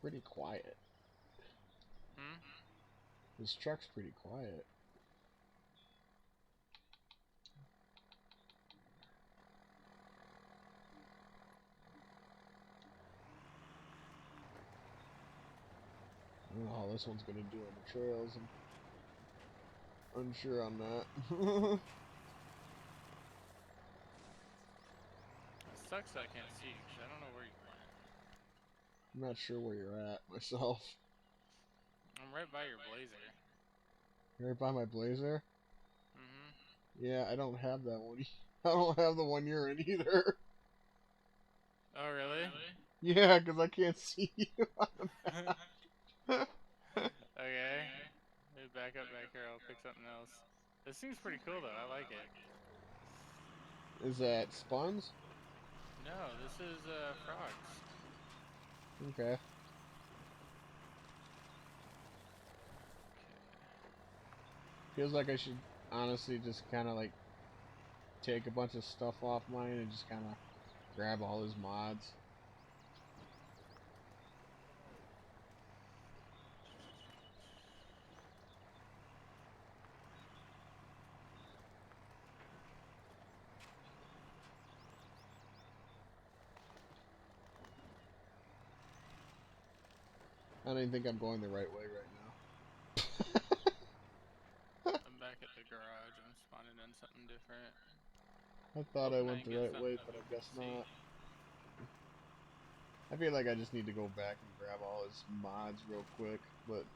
pretty quiet. Hmm? This truck's pretty quiet. I don't know how this one's gonna do on the trails. I'm unsure on that. It sucks that I can't see you, because I don't know where you went. I'm not sure where you're at myself. I'm right by your blazer. You're right by my blazer? Mm-hmm. Yeah, I don't have that one. I don't have the one you're in either. Oh, really? Yeah, because I can't see you on that. Okay. Maybe back up back here, I'll pick something else. This seems pretty cool, though. I like it. Is that Spuns? No, this is, frogs. Okay. Feels like I should honestly just kind of like take a bunch of stuff off mine and just kind of grab all his mods. I don't even think I'm going the right way right now. I'm back at the garage. I'm spawning in something different. I thought I Hoping I went can the get right something way, that but I we can guess see. not. I feel like I just need to go back and grab all his mods real quick, but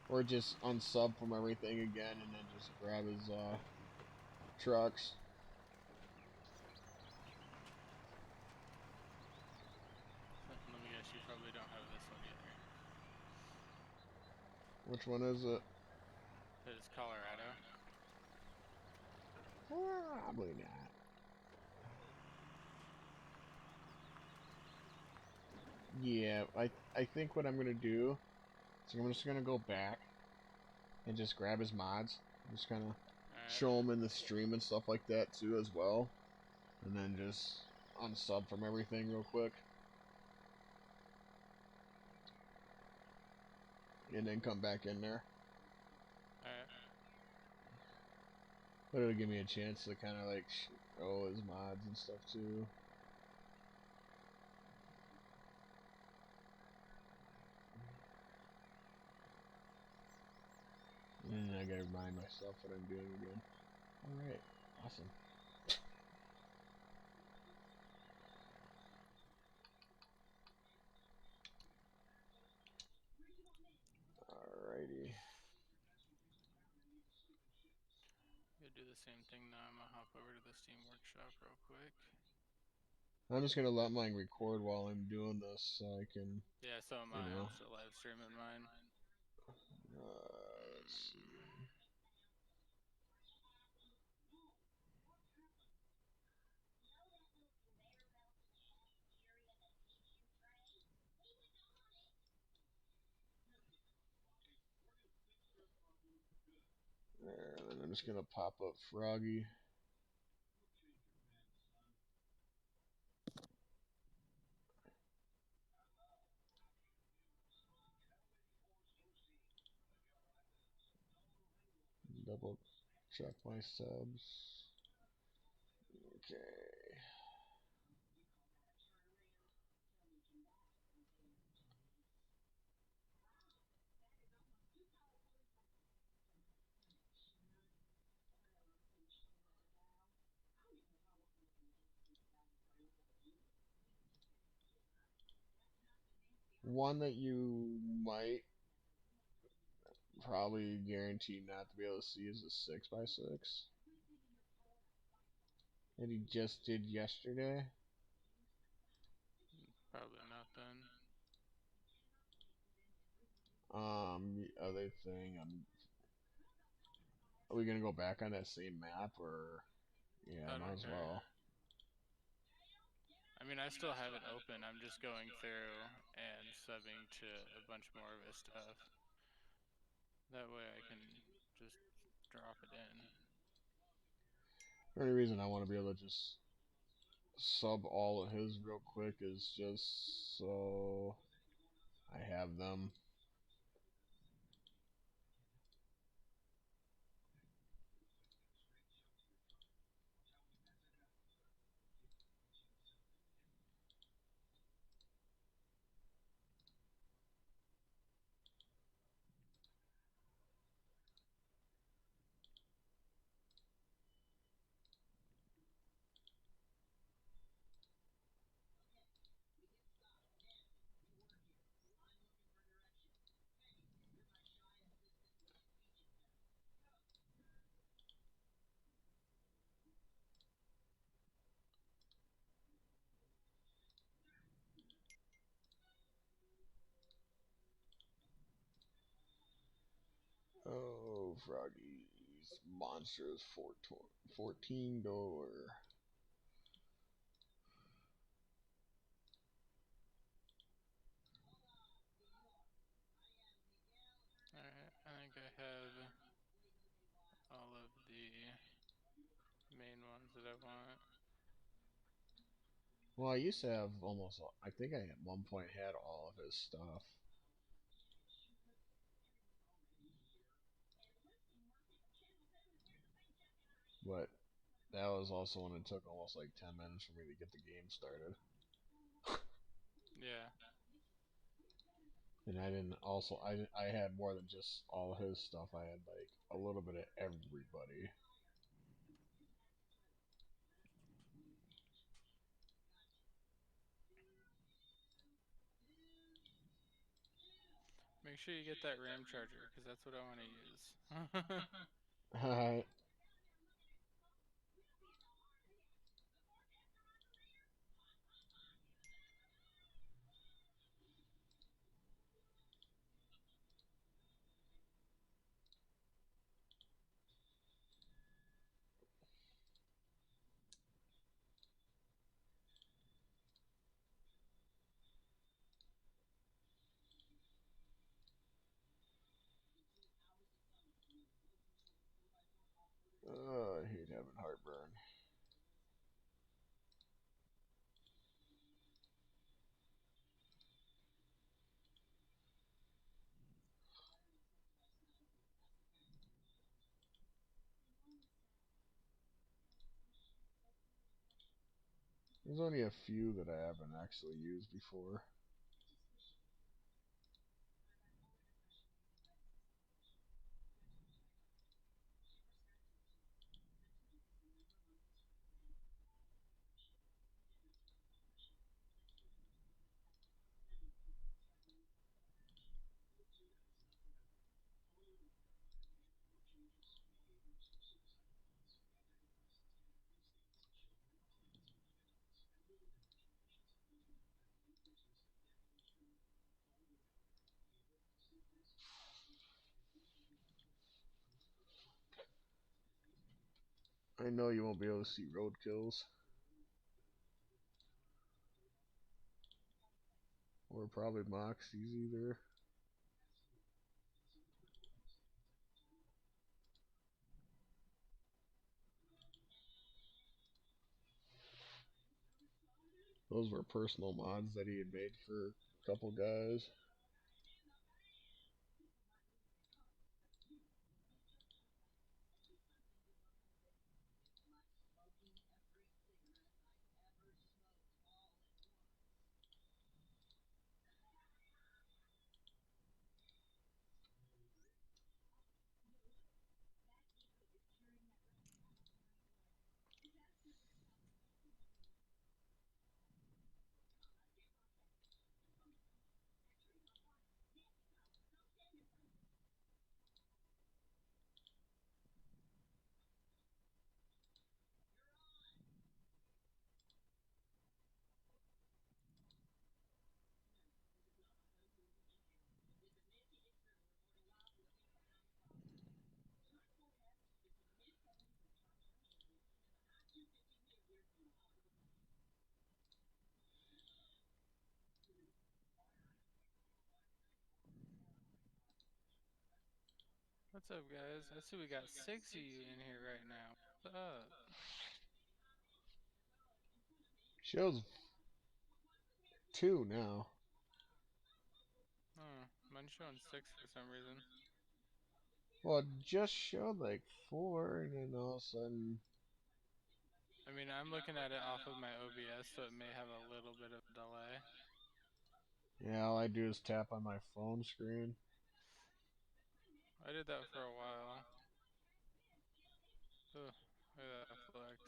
or just unsub from everything again and then just grab his trucks. Let me guess, you probably don't have this one either. Which one is it? That is Colorado. Probably not. Yeah, I think what I'm gonna do is I'm just gonna go back and just grab his mods, just kind of Alright. show him in the stream and stuff like that too as well, and then just unsub from everything real quick, and then come back in there. Alright. But it'll give me a chance to kind of like show his mods and stuff too. And I gotta remind myself what I'm doing again. Alright, awesome. Alrighty. Gonna do the same thing now. I'm gonna hop over to the Steam Workshop real quick. I'm just gonna let mine record while I'm doing this so I can, Yeah, so am you I. know. I'm still live streaming mine. Let's see. There, and then I'm just gonna pop up Froggy. Double check my subs. Okay. One that you might probably guarantee not to be able to see is a 6x6 that he just did yesterday. Probably not then. The other thing, are we gonna go back on that same map or? Yeah, I might don't as care. well. I mean, I still have it open. I'm just going through and subbing to a bunch more of his stuff. That way I can just drop it in. The only reason I want to be able to just sub all of his real quick is just so I have them. Oh, Froggy's monstrous 14 door. Alright, I think I have all of the main ones that I want. Well, I used to have almost, I think I at one point had all of his stuff. But that was also when it took almost like 10 minutes for me to get the game started. Yeah. And I didn't also, I had more than just all his stuff. I had like a little bit of everybody. Make sure you get that RAM charger, because that's what I want to use. Alright. I hate having heartburn. There's only a few that I haven't actually used before. I know you won't be able to see road kills. Or probably Moxies either. Those were personal mods that he had made for a couple guys. What's up, guys? I see we got 6 of you in here right now. What's up? Shows 2 now. Oh, mine's showing 6 for some reason. Well, it just showed like 4, and then all of a sudden. I mean, I'm looking at it off of my OBS, so it may have a little bit of a delay. Yeah, all I do is tap on my phone screen. I did that for a while. Ugh, look at that flex.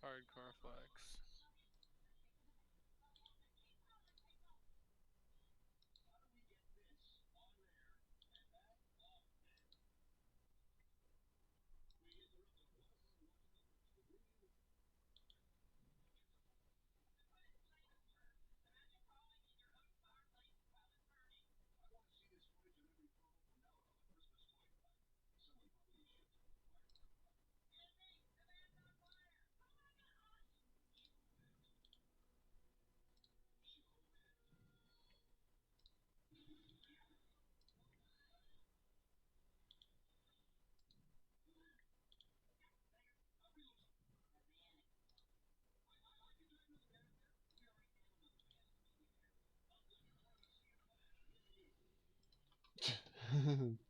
Hardcore flex.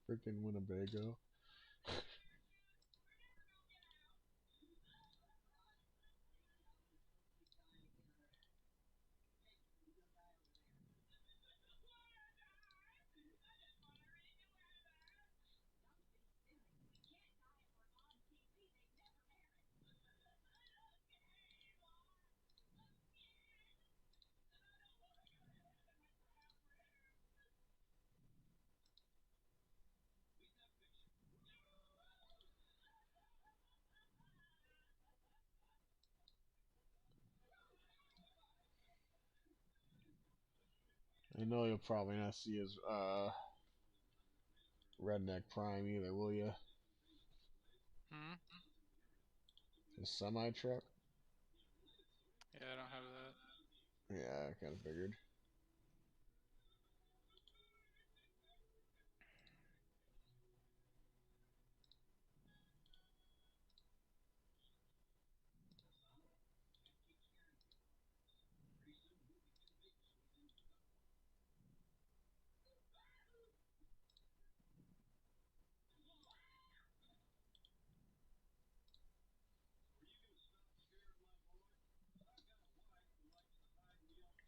Freaking Winnebago. I know you'll probably not see his redneck prime either, will you? Hmm? His semi truck. Yeah, I don't have that. Yeah, I kind of figured.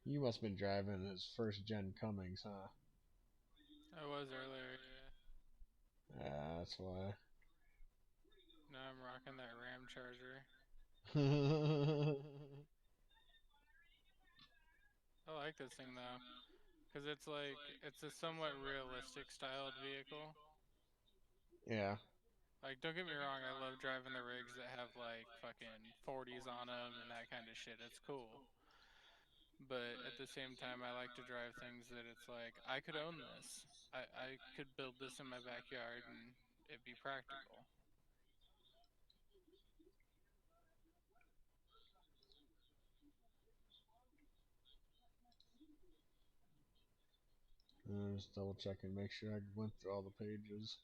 You must have been driving his first gen Cummings, huh? I was earlier, yeah. Yeah, that's why. Now I'm rocking that Ram Charger. I like this thing though, because it's like, it's a somewhat realistic styled vehicle. Yeah. Like, don't get me wrong, I love driving the rigs that have like fucking 40s on them and that kind of shit. It's cool. But at the same time, I like to drive things that it's like, I could own this. I could build this in my backyard and it'd be practical. Just double checking, make sure I went through all the pages.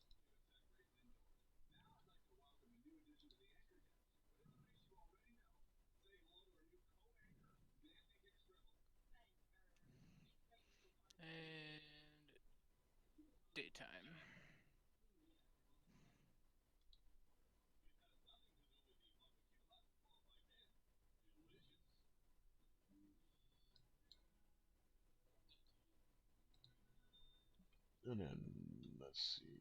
And daytime. And then, let's see.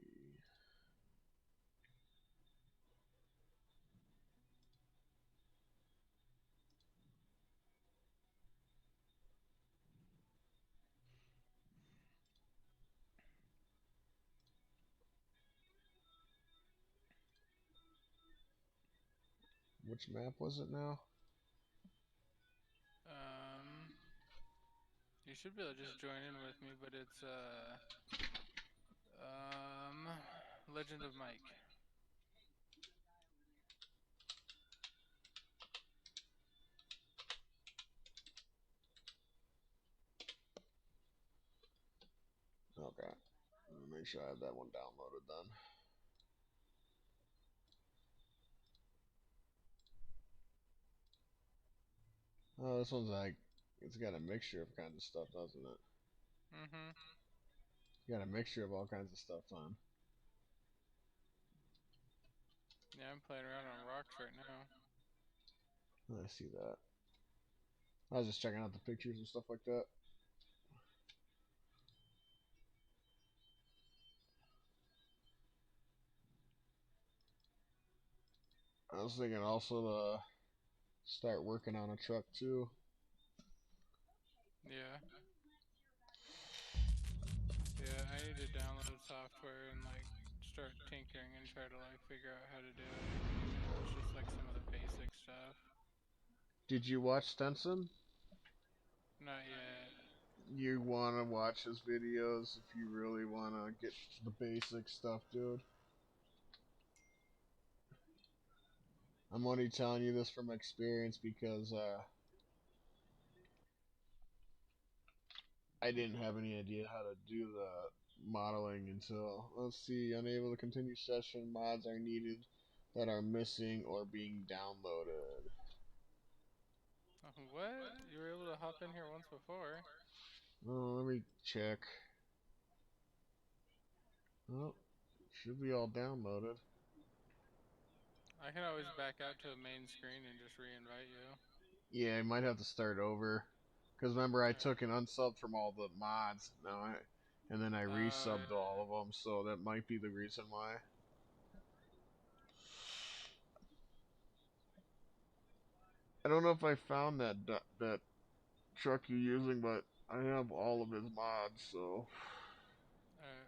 Which map was it now? Um, you should be able to just join in with me, but it's um, Legend of Mike. Okay. Let me make sure I have that one downloaded then. Oh, this one's like, it's got a mixture of kinds of stuff, doesn't it? Mm-hmm. Got a mixture of all kinds of stuff on. Yeah, I'm playing around on rocks right now. I see that. I was just checking out the pictures and stuff like that. I was thinking also to start working on a truck too. Yeah. Yeah, I need to download software and like start tinkering and try to like figure out how to do it, even if it's just like some of the basic stuff. Did you watch Stenson? Not yet. You want to watch his videos if you really want to get the basic stuff, dude. I'm only telling you this from experience because I didn't have any idea how to do the modeling until, let's see, unable to continue session. Mods are needed that are missing or being downloaded. What? You were able to hop in here once before. Oh, let me check. Oh, should be all downloaded. I can always back out to a main screen and just re-invite you. Yeah, I might have to start over. Because remember, I Alright. took an unsub from all the mods, and then I resubbed Yeah. all of them, so that might be the reason why. I don't know if I found that truck you're using, but I have all of his mods, so. Alright.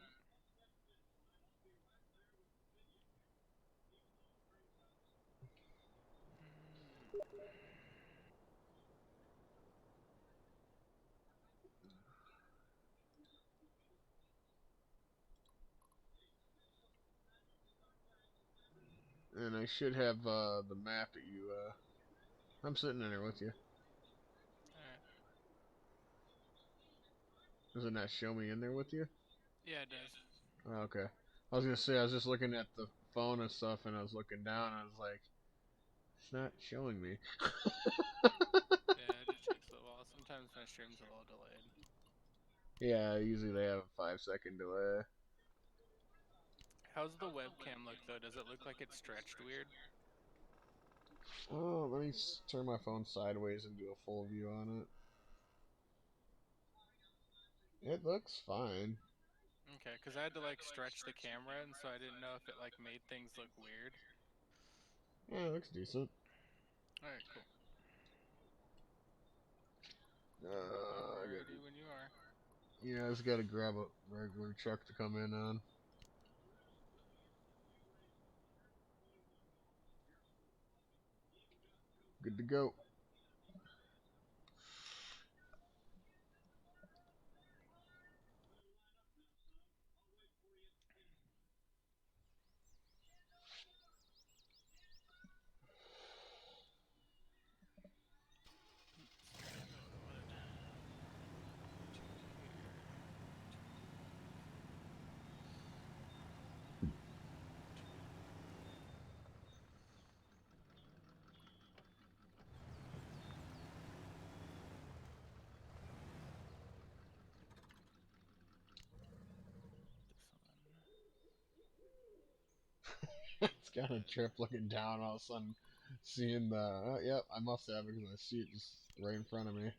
And I should have the map that you. I'm sitting in there with you. Alright. Doesn't that show me in there with you? Yeah, it does. Oh, okay. I was gonna say I was just looking at the phone and stuff, and I was looking down, and I was like, it's not showing me. Yeah, it just takes a little while. Sometimes my stream's a little delayed. Yeah, usually they have a 5 second delay. How's the webcam look though? Does it look like it's stretched weird? Oh, let me turn my phone sideways and do a full view on it. It looks fine. Okay, because I had to like stretch the camera, and so I didn't know if it like made things look weird. Yeah, it looks decent. Alright, cool. I'm I got ready when you are. yeah, I just gotta grab a regular truck to come in on. Good to go. Let's see, what I wanted to here. This one. It's kind of trip looking down all of a sudden, seeing the. Yep, I must have it because I see it just right in front of me.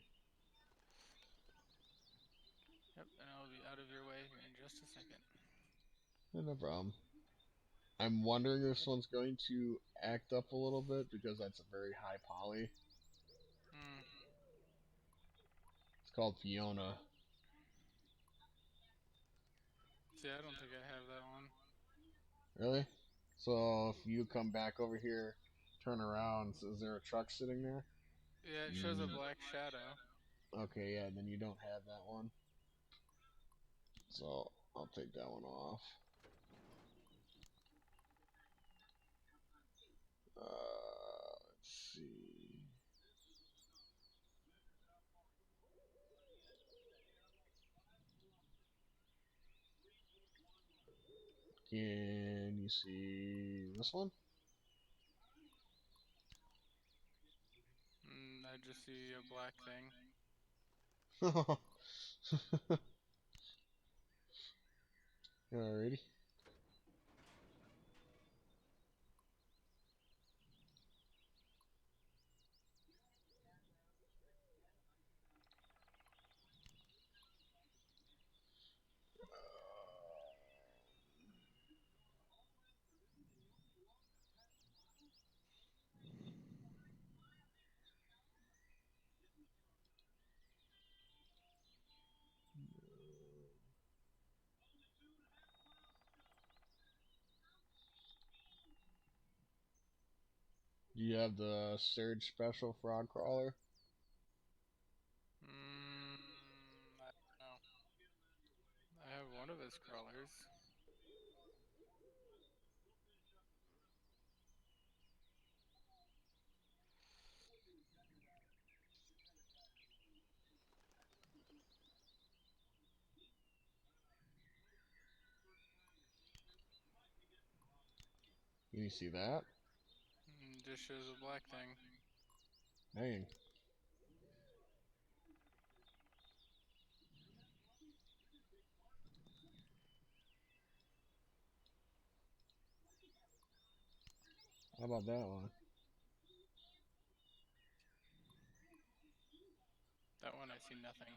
Yep, and I'll be out of your way here in just a second. No problem. I'm wondering if this one's going to act up a little bit because that's a very high poly. Hmm. It's called Fiona. See, I don't think I have that one. Really? So if you come back over here, turn around, so is there a truck sitting there? Yeah, it shows a Mm. black shadow. Okay, yeah, then you don't have that one. So I'll take that one off. Let's see. Can you see this one? just see a black thing. Alrighty. Do you have the Surge Special Frog Crawler? I don't know. I have one of his crawlers. Can you see that? Just shows a black thing. Dang. How about that one? That one I see nothing.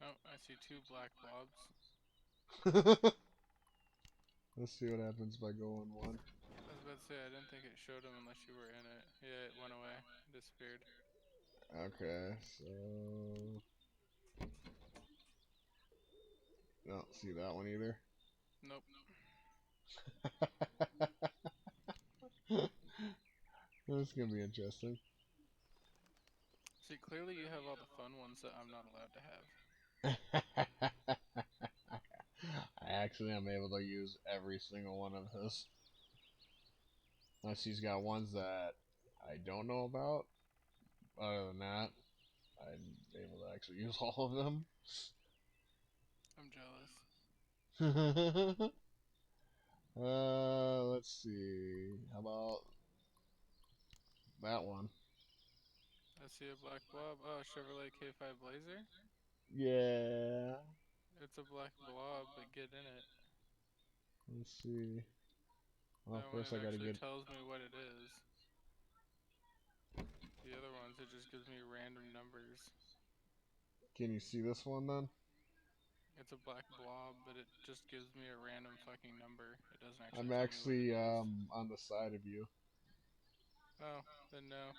Oh, I see two black blobs. Let's see what happens by going one. I was about to say, I didn't think it showed them unless you were in it. Yeah, it went away. Disappeared. Okay, so don't see that one either. Nope. This is gonna be interesting. See, clearly you have all the fun ones that I'm not allowed to have. I actually am able to use every single one of his. Unless he's got ones that I don't know about. Other than that, I'm able to actually use all of them. I'm jealous. Let's see. How about that one? I see a black blob. Oh, Chevrolet K5 Blazer? Yeah. It's a black blob, but get in it. Let's see. Well, That one first it I gotta actually get. tells me what it is. The other ones it just gives me random numbers. Can you see this one then? It's a black blob, but it just gives me a random fucking number. It doesn't actually I'm tell me what it actually is. on the side of you. Oh, then no.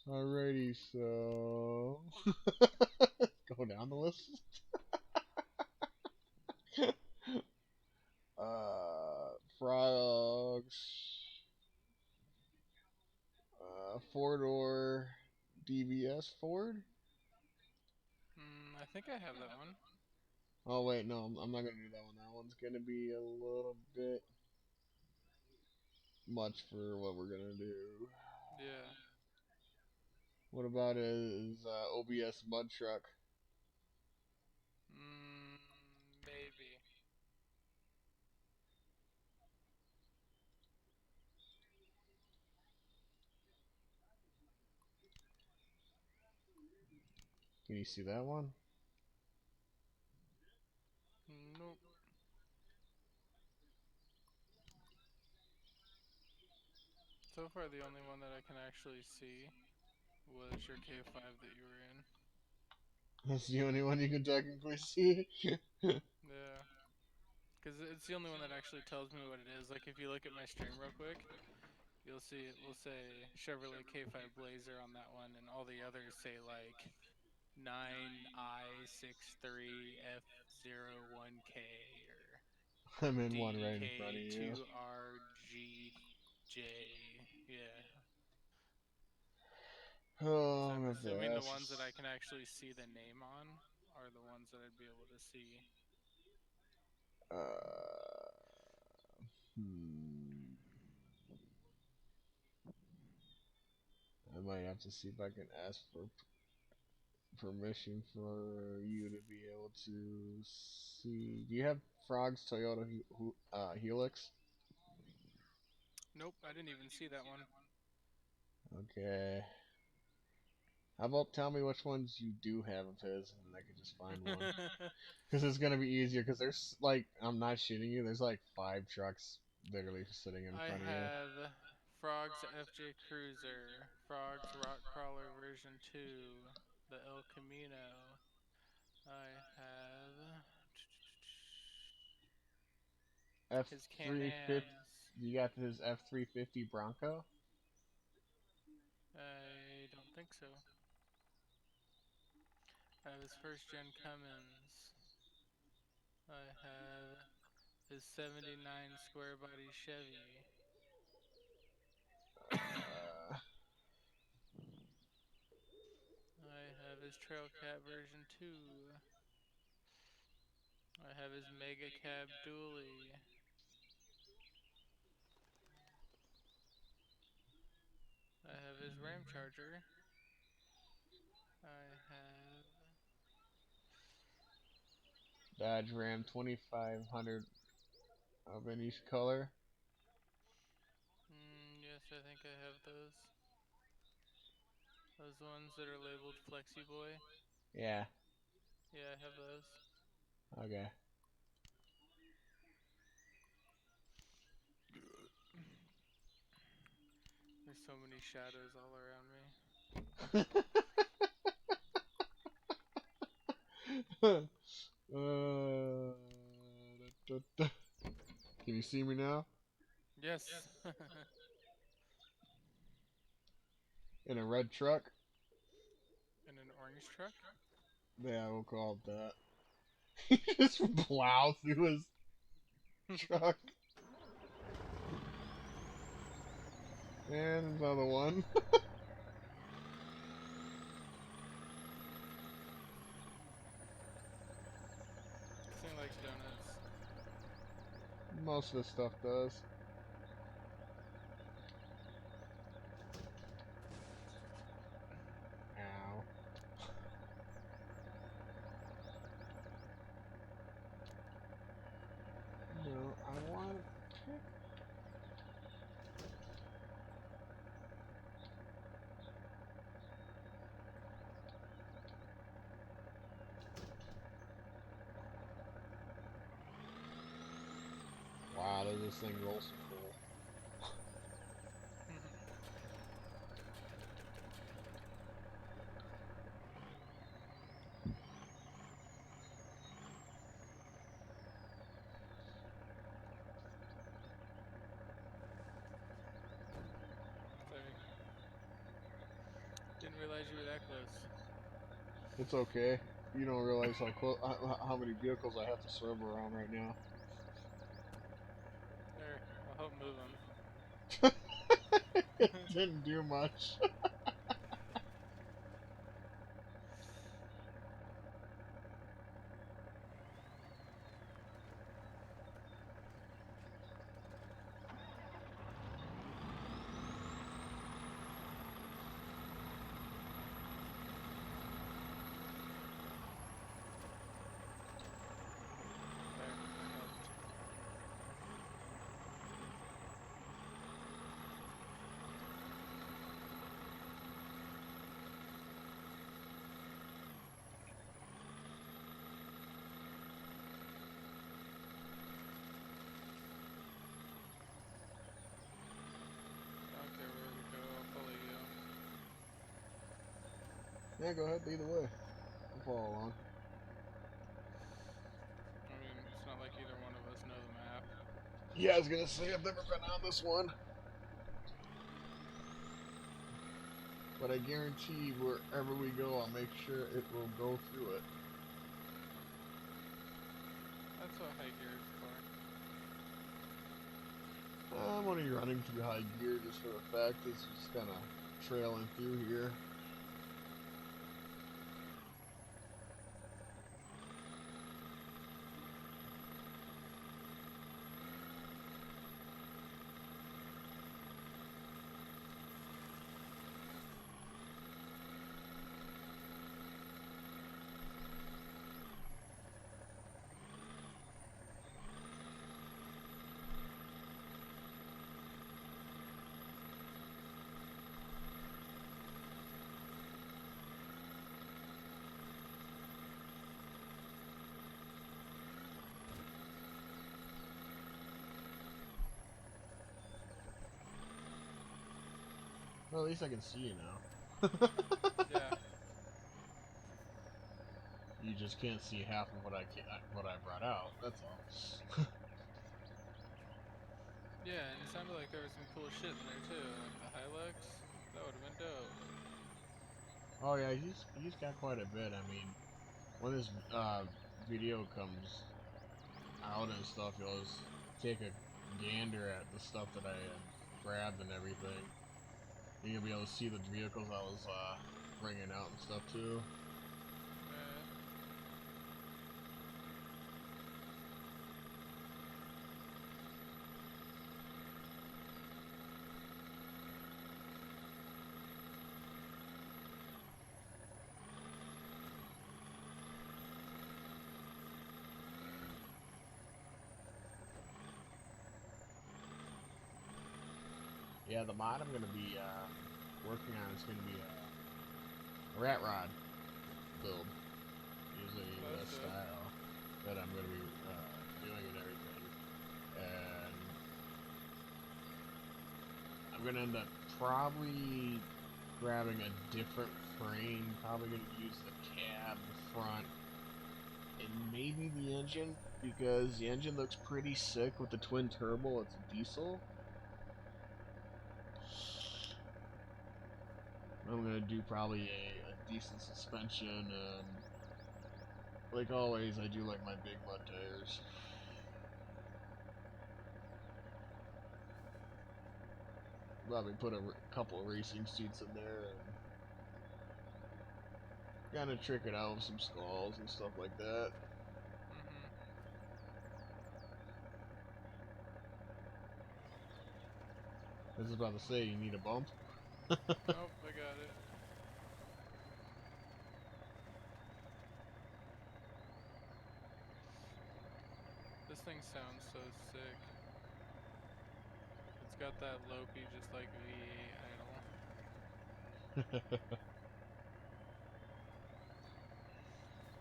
Alrighty, so go down the list. Frogs, 4-door DVS Ford. I think I have that one. Oh wait, no, I'm not gonna do that one. That one's gonna be a little bit much for what we're gonna do. Yeah. What about his OBS mud truck? Maybe. Can you see that one? Nope. So far, the only one that I can actually see was your K5 that you were in. That's the only one you can technically see. Yeah. Because it's the only one that actually tells me what it is. Like, if you look at my stream real quick, you'll see it will say Chevrolet K5 Blazer on that one, and all the others say, like, 9I63F01K or I'm in one right in front of you. DK2RGJ. Yeah. Oh, So I'm I'm gonna have to assuming the ask. ones that I can actually see the name on are the ones that I'd be able to see. Uh, hmm. I might have to see if I can ask for permission for you to be able to see. Do you have Frog's Toyota Helix? Nope, I didn't even see that one. Okay. How about tell me which ones you do have of his, and then I could just find one. Because it's gonna be easier. Because there's like, I'm not shitting you. There's like 5 trucks literally just sitting in I front of you. have Frog's FJ Cruiser, Frog's Rock Crawler version 2, the El Camino. I have F his 350. Can-Ams. You got his F350 Bronco. I don't think so. I have his first gen Cummins. I have his 79 square body Chevy. Uh, I have his Trailcat version 2. I have his Mega Cab Dually. I have his Ram Charger. I have. Dodge Ram 2500 of in each color. Yes, I think I have those. Those ones that are labeled Flexi Boy. Yeah. Yeah, I have those. Okay. There's so many shadows all around me. Da, da. Can you see me now? Yes. In a red truck? In an orange truck? Yeah, we'll call it that. He just plow through his truck. And another one. This thing likes donuts. Most of the stuff does. Ow. No, I want to pick. Wow, does this thing roll some cool. Sorry. Didn't realize you were that close. It's okay. You don't realize how many vehicles I have to swerve around right now. There, I'll help move them. It didn't do much. There, that helped. I don't care where we go, I'll follow you. Yeah, go ahead. Either way, I'll follow along. I mean, it's not like either one of us know the map. Yeah, I was gonna say I've never been on this one, but I guarantee wherever we go, I'll make sure it will go through it. That's what high gear is for. I'm only running through high gear just for the fact it's just kind of trailing through here. Well, at least I can see you now. Yeah. You just can't see half of what I brought out. That's all. Yeah, and it sounded like there was some cool shit in there too, like the Hilux. That would have been dope. Oh yeah, he's got quite a bit. I mean, when this video comes out and stuff, you'll just take a gander at the stuff that I had grabbed and everything. You'll be able to see the vehicles I was bringing out and stuff too. Yeah. Yeah, the mod I'm gonna be working on is gonna be a rat rod build, usually Well, the that's dope. style that I'm gonna be doing and everything. And I'm gonna end up probably grabbing a different frame. Probably gonna use the cab, the front, and maybe the engine because the engine looks pretty sick with the twin turbo. It's a diesel. I'm gonna do probably a decent suspension and like always I do like my big mud tires. Probably put a couple of racing seats in there and kind of trick it out with some skulls and stuff like that. Mhm. I was about to say, you need a bump. Nope, I got it. This thing sounds so sick. It's got that Lopi just like V8 idle.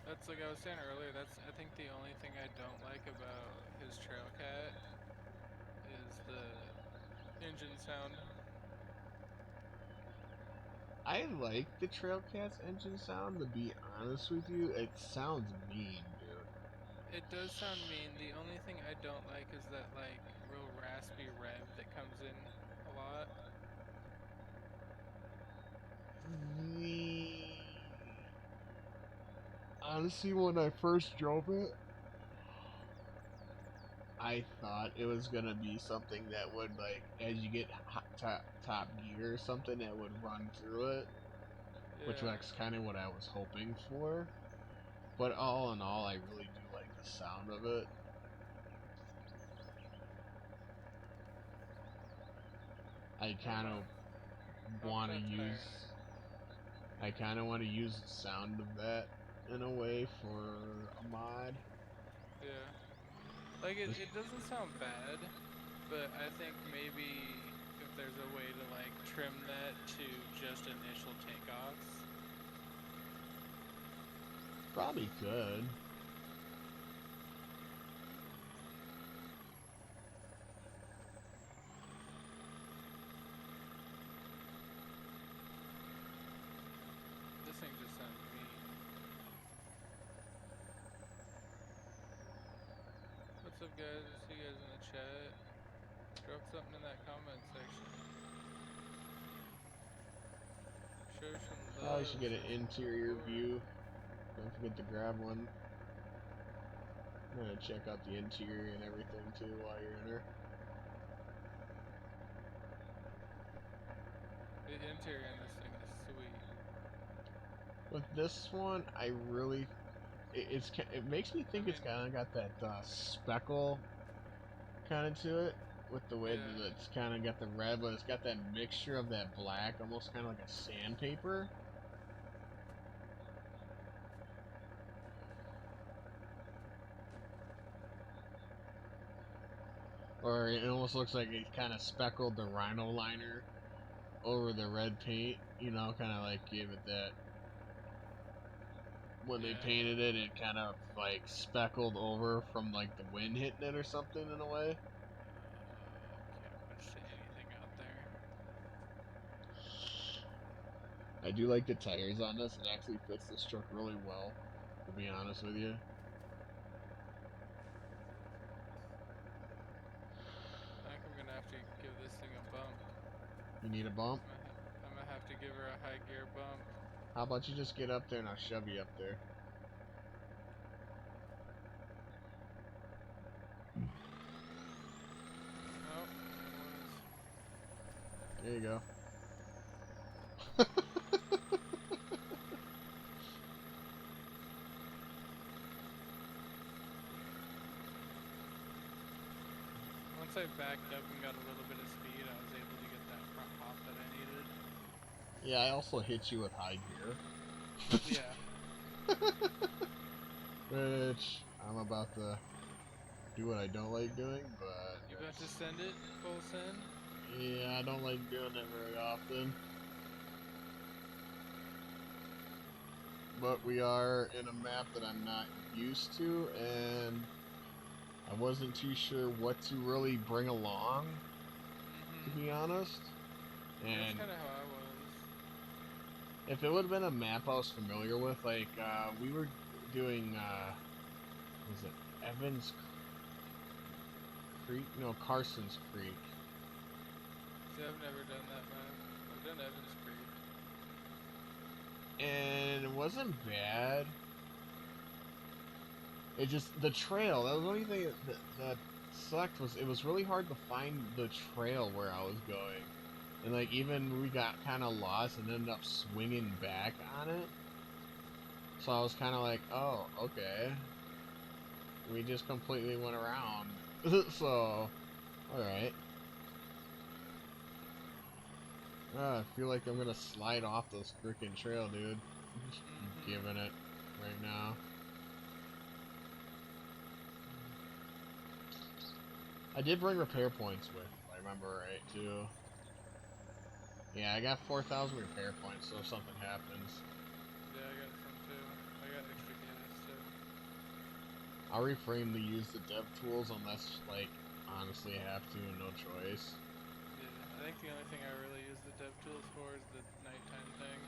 That's like I was saying earlier, that's I think the only thing I don't like about his Trailcat is the engine sound. I like the Trailcat's engine sound. To be honest with you, it sounds mean, dude. It does sound mean. The only thing I don't like is that like real raspy rev that comes in a lot. The honestly, when I first drove it, I thought it was gonna be something that would like, as you get top gear or something, that would run through it, which Yeah. was kind of what I was hoping for. But all in all, I really do like the sound of it. I I don't kind of know. Pop want to that use. tire. I kind of want to use the sound of that in a way for a mod. Yeah. Like Just it doesn't sound bad, but I think maybe if there's a way to like trim that to just initial takeoffs. probably could. This thing just sounds mean. What's up, guys? I see you guys in the chat. Drop something in that comment section. Show some Probably should love, get an show some interior support. view. Don't forget to grab one. I'm gonna check out the interior and everything too while you're in her. The interior in this thing is sweet. With this one, I really it makes me I think it's mean, kind of got that speckle kind of to it with the way yeah, that it's kind of got the red, but it's got that mixture of that black, almost kind of like a sandpaper. Or it almost looks like it kind of speckled the rhino liner over the red paint. You know, kind of like gave it that. When they yeah. painted it, it kind of like speckled over from like the wind hitting it or something in a way. Can't really say anything out there. do like the tires on this. It actually fits this truck really well, to be honest with you. I think I'm gonna have to give this thing a bump. You need a bump? I'm gonna have to give her a high gear bump. How about you just get up there and I'll shove you up there? Oh, There you go. once I backed up and got a little bit of speed, I was able to get that front hop that I needed. Yeah, I also hit you with high gear. Yeah. Which I'm about to do what I don't like doing, but You about to send it full send? yeah, I don't like doing it very often. But we are in a map that I'm not used to, and I wasn't too sure what to really bring along, to be honest. That's And kind of how I was. if it would have been a map I was familiar with, like we were doing, was it Evans Creek? No, Carson's Creek. See, I've never done that map. I've done Evans Creek. And it wasn't bad. It just, the trail, that was the only thing that sucked, was it was really hard to find the trail where I was going. And like, even we got kind of lost and ended up swinging back on it. So I was kind of like, oh, okay. We just completely went around. So, alright. I feel like I'm gonna slide off this freaking trail, dude. I'm just giving it right now. I did bring repair points with, if I remember right, too. Yeah, I got 4,000 repair points, so if something happens. Yeah, I got some too. I got extra gas too. I'll reframe to use the dev tools unless, like, honestly I have to and no choice. Yeah, I think the only thing I really use the dev tools for is the nighttime thing.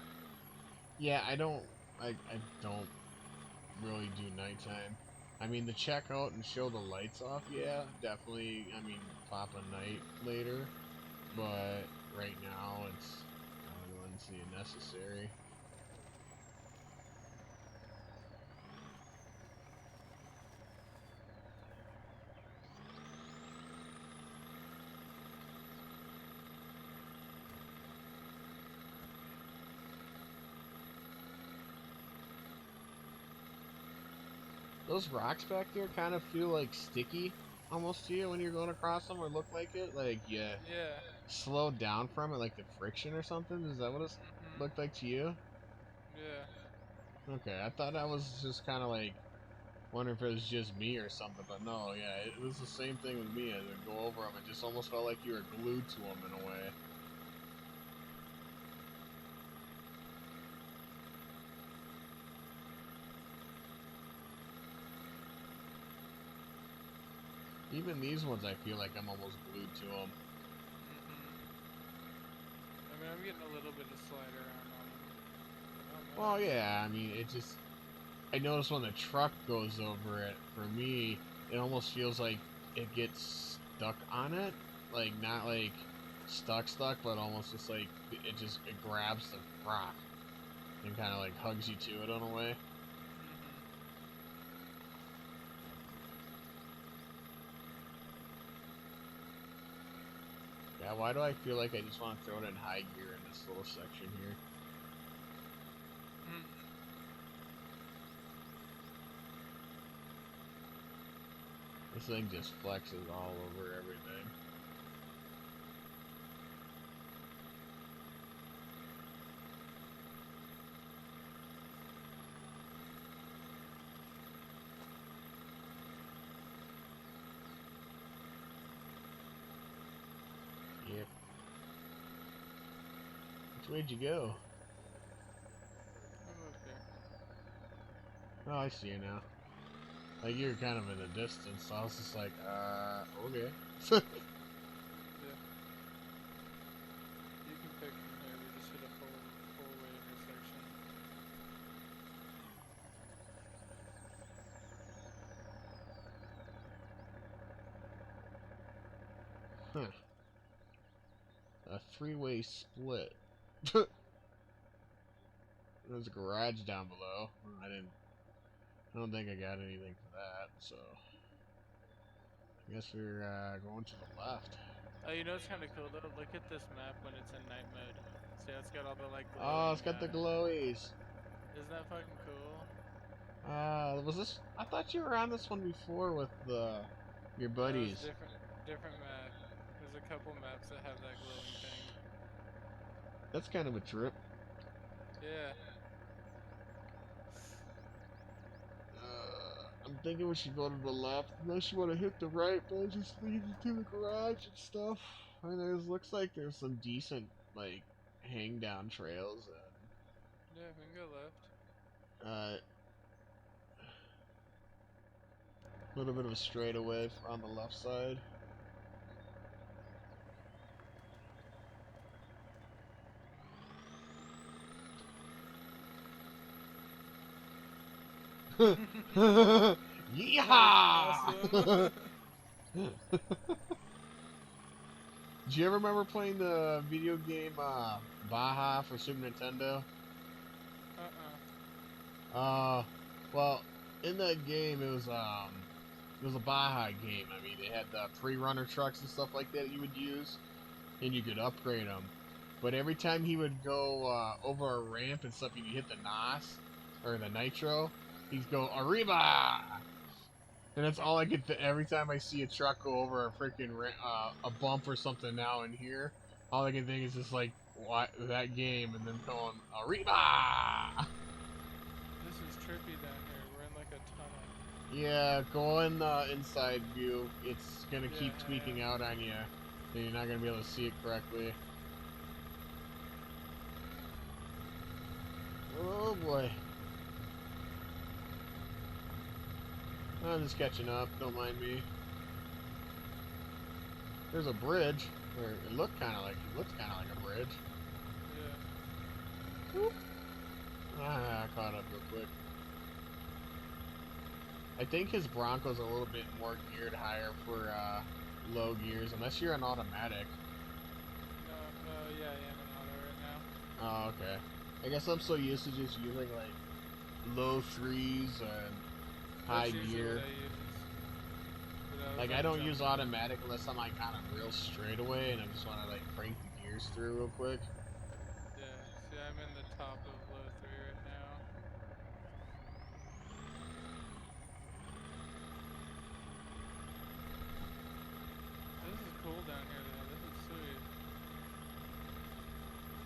Yeah, I don't really do nighttime. I mean, the check out and show the lights off, yeah, definitely, I mean, pop a night later. But right now, I wouldn't see it necessary. Those rocks back there kind of feel like sticky almost to you when you're going across them, or look like it. Like, yeah, Yeah. slowed down from it, like the friction or something. Is that what it looked like to you? Yeah. Okay, I thought that was just kind of like, wondering if it was just me or something, but no, yeah, it was the same thing with me. As I go over them, it just almost felt like you were glued to them in a way. Even these ones, I feel like I'm almost glued to them. I mean, I'm getting a little bit of slide around on them. Well, yeah, I mean, it just, I notice when the truck goes over it, for me, it almost feels like it gets stuck on it. Like, not like stuck, but almost just like it grabs the rock and kind of like hugs you to it in a way. Yeah, why do I feel like I just want to throw it in high gear in this little section here? This thing just flexes all over everything. Yep. Which way'd you go? I'm over there. Oh, I see you now. Like, you're kind of in the distance, so I was just like, okay. Yeah. You can pick from here. We just hit a four-way Huh. A three-way split. There's a garage down below. I don't think I got anything for that, so I guess we're going to the left. Oh, you know it's kind of cool though. Look at this map when it's in night mode. See how it's got all the like Oh, it's glowing. got the glowies. Isn't that fucking cool? Was this? I thought you were on this one before with your No, it's buddies. different map. There's a couple maps that have that glowing thing. That's kind of a trip. Yeah. I'm thinking we should go to the left, unless you want to hit the right, but it just leads you to the garage and stuff. I mean, there looks like there's some decent like hang down trails Yeah, we can go left. and a little bit of a straightaway on the left side. That was Yeehaw! awesome. Do you ever remember playing the video game Baja for Super Nintendo? Uh-uh. Uh, well, in that game it was a Baja game. I mean, they had the pre-runner trucks and stuff like that you would use, and you could upgrade them. But every time he would go over a ramp and stuff, and you hit the NOS or the nitro, he'd go Arriba, and that's all I get. Every time I see a truck go over a freaking a bump or something now in here, all I can think is just like that game and them going Arriba. This is trippy down here. We're in like a tunnel. Yeah, go in the inside view. It's gonna Yeah, keep tweaking out on you, and you're not gonna be able to see it correctly. Oh boy. I'm just catching up. Don't mind me. There's a bridge, or it looks kind of like a bridge. yeah. Whoop. I caught up real quick. I think his Bronco's a little bit more geared higher for low gears, unless you're an automatic. No, yeah, I am in auto right now. Oh, okay. I guess I'm so used to just using like low threes and high That's usually gear. what I use. But I was Like I don't use jumping. automatic unless I'm like on a real straightaway and I just want to like crank the gears through real quick. Yeah, see, I'm in the top of low 3 right now. This is cool down here though. This is sweet.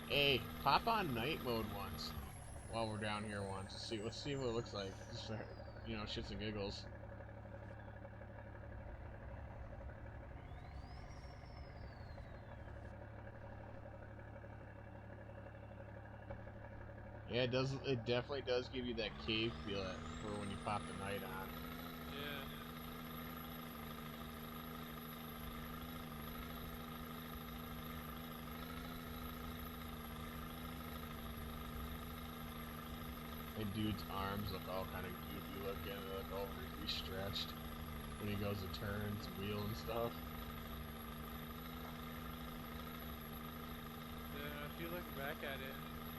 Hey, pop on night mode once while we're down here once. Let's see what it looks like. Just for, shits and giggles. Yeah, it does. It definitely does give you that cave feel for when you pop the night on. Yeah. And dude's arms look all kind of goofy looking. They look all stretched when he goes to turns, wheel and stuff. Yeah, if you look back at it,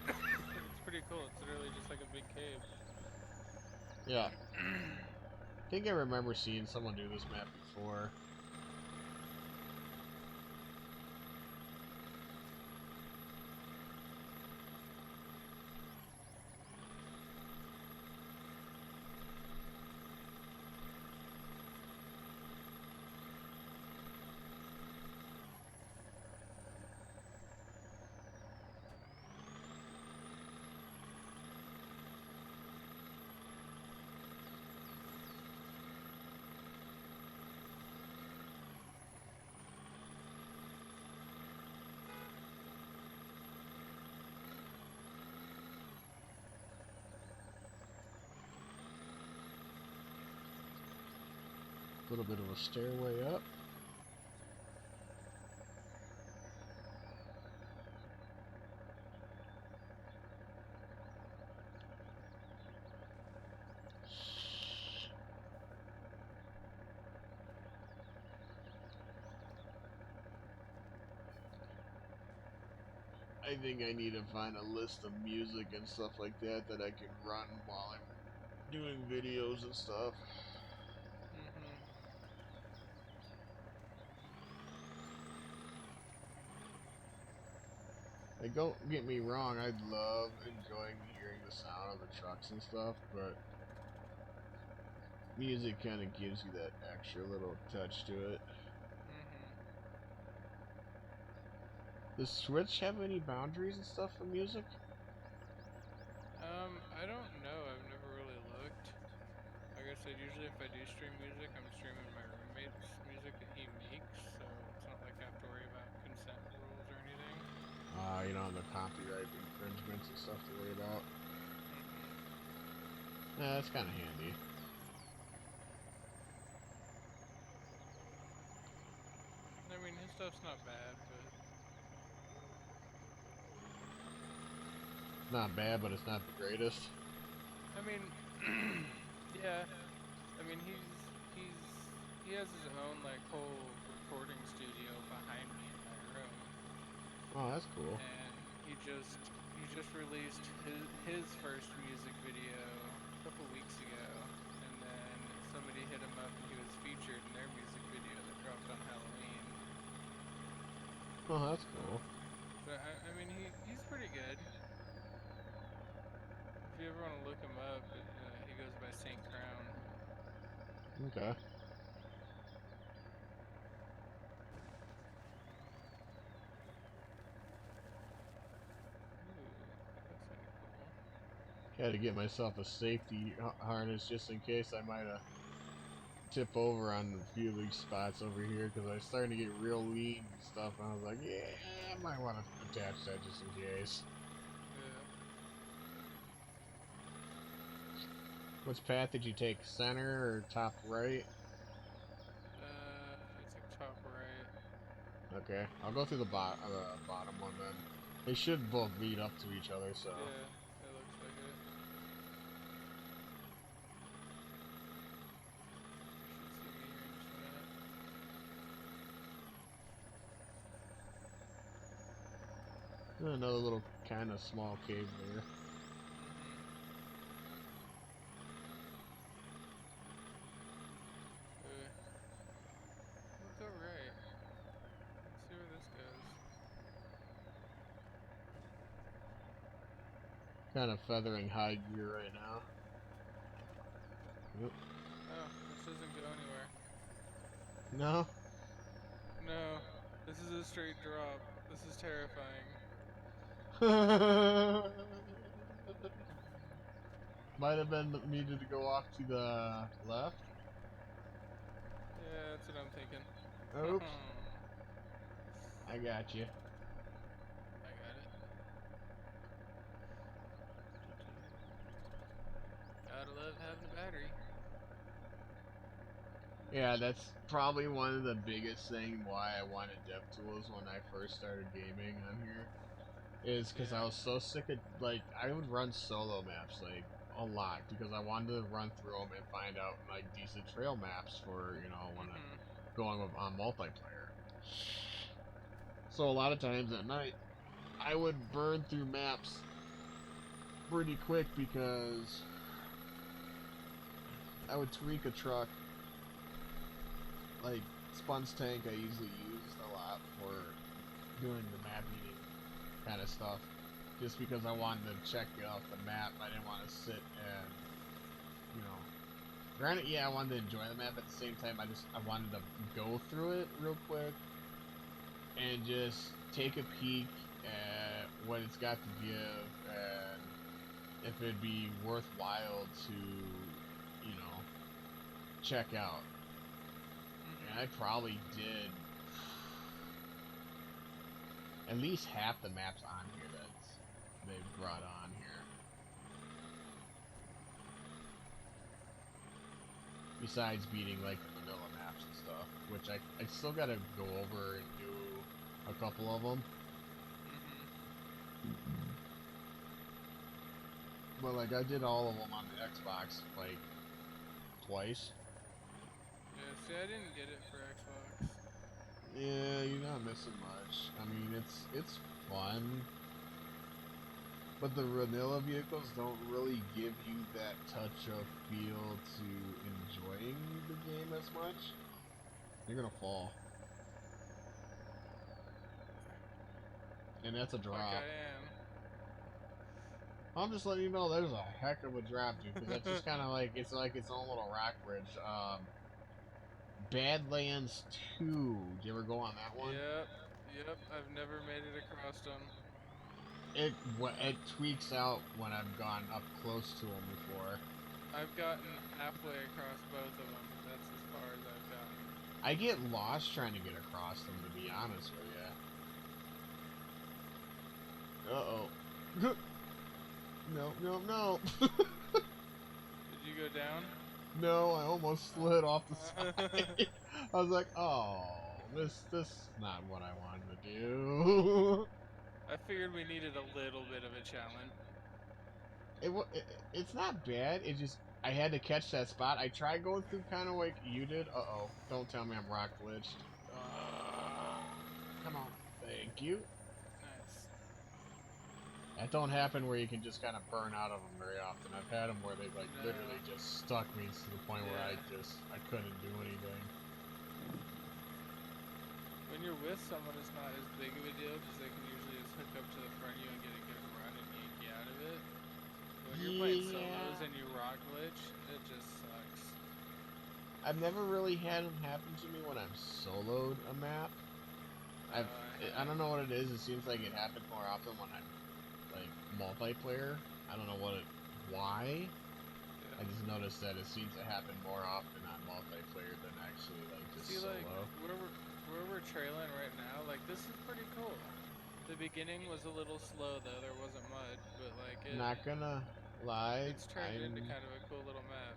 it's pretty cool. It's literally just like a big cave. Yeah, I think I remember seeing someone do this map before. A little bit of a stairway up. I think I need to find a list of music and stuff like that that I can run while I'm doing videos and stuff. Mhm. Like, don't get me wrong, I love enjoying hearing the sound of the trucks and stuff, but music kind of gives you that extra little touch to it. Mhm. Does Switch have any boundaries and stuff for music? I don't know. I've never really looked. Like I said, usually if I do stream music, I'm streaming my roommate's music that he makes, so it's not like I have to worry about consent rules or anything. You know, the copyright infringements and stuff to worry about. Mhm. Yeah, that's kind of handy. I mean, his stuff's not bad, but Not bad, but it's not the greatest. I mean, yeah. I mean, he has his own like whole recording studio behind me in my room, Oh, that's cool. and he just released his first music video a couple weeks ago, and then somebody hit him up and he was featured in their music video that dropped on Halloween. Oh, that's So, cool. but I mean, he's pretty good. If you ever want to look him up, he goes by Saint Crown. Okay. Ooh, that's kind of cool. Had to get myself a safety harness just in case I might tip over on a few of these spots over here because I was starting to get real lean and stuff. And I was like, yeah, I might want to attach that just in case. Yeah. Which path did you take? Center or top right? I took top right. Okay, I'll go through the bottom one then. They should both lead up to each other, so. Yeah, it looks like it. You should see me here in just a minute. Another little kind of small cave there. Mm-hmm. Uh, we'll go right. Let's see where this goes. Kind of feathering high gear right now. Yep. Oh, this doesn't go anywhere. No? No, this is a straight drop. This is terrifying. Might have been needed to go off to the left. Yeah, that's what I'm thinking. Oops. I got you. I got it. Gotta love having a battery. Yeah, that's probably one of the biggest thing why I wanted DevTools when I first started gaming on here. Is because I Yeah. was so sick of, like, I would run solo maps, like, a lot, because I wanted to run through them and find out, like, decent trail maps for, you know, when I'm Mm-hmm. going with, on multiplayer. So a lot of times at night, I would burn through maps pretty quick because I would tweak a truck. Like, Spun's tank I usually used a lot for doing the map eating kind of stuff. Just because I wanted to check it off the map. I didn't want to sit and, you know, granted, yeah, I wanted to enjoy the map at the same time. I wanted to go through it real quick and just take a peek at what it's got to give and if it'd be worthwhile to, you know, check out. And Mm-hmm. I probably did at least half the maps on here that they've brought on here. Besides beating like the vanilla maps and stuff, which I still gotta go over and do a couple of them. Mm-hmm. But like I did all of them on the Xbox like twice. Yeah, see, I didn't get it for Xbox. Yeah, you're not missing much. I mean, it's fun. But the vanilla vehicles don't really give you that touch of feel to enjoying the game as much. You're gonna fall. And that's a Fuck, drop. I I'm just letting you know there's a heck of a drop, dude, because that's just kind of like its own little rock bridge. Badlands 2. Did you ever go on that one? Yep. Yep. I've never made it across them. It tweaks out when I've gone up close to them before. I've gotten halfway across both of them. That's as far as I've gotten. I get lost trying to get across them, to be honest with you. Uh oh. No, no, no. Did you go down? No, I almost slid off the side. I was like, oh, this not what I wanted to do. I figured we needed a little bit of a challenge. It's not bad. It just I had to catch that spot. I tried going through kind of like you did. Uh oh! Don't tell me I'm rock glitched. Come on. Thank you. Nice. That don't happen where you can just kind of burn out of them very often. I've had them where they like No. literally just stuck me to the point where Yeah. I couldn't do anything. When you're with someone, it's not as big of a deal because they can usually just hook up to the front of you and get a good run and yank you out of it. When you're playing solos Yeah. and you rock glitch, it just sucks. I've never really had them happen to me when I've soloed a map. I don't know what it is. It seems like it happens more often when I'm like multiplayer. I don't know why. Yeah. I just noticed that it seems to happen more often on multiplayer than actually like just See, solo. like where we're trailing right now, like this is pretty cool. The beginning was a little slow though. There wasn't mud, but like Not gonna lie, it's turned into kind of a cool little map.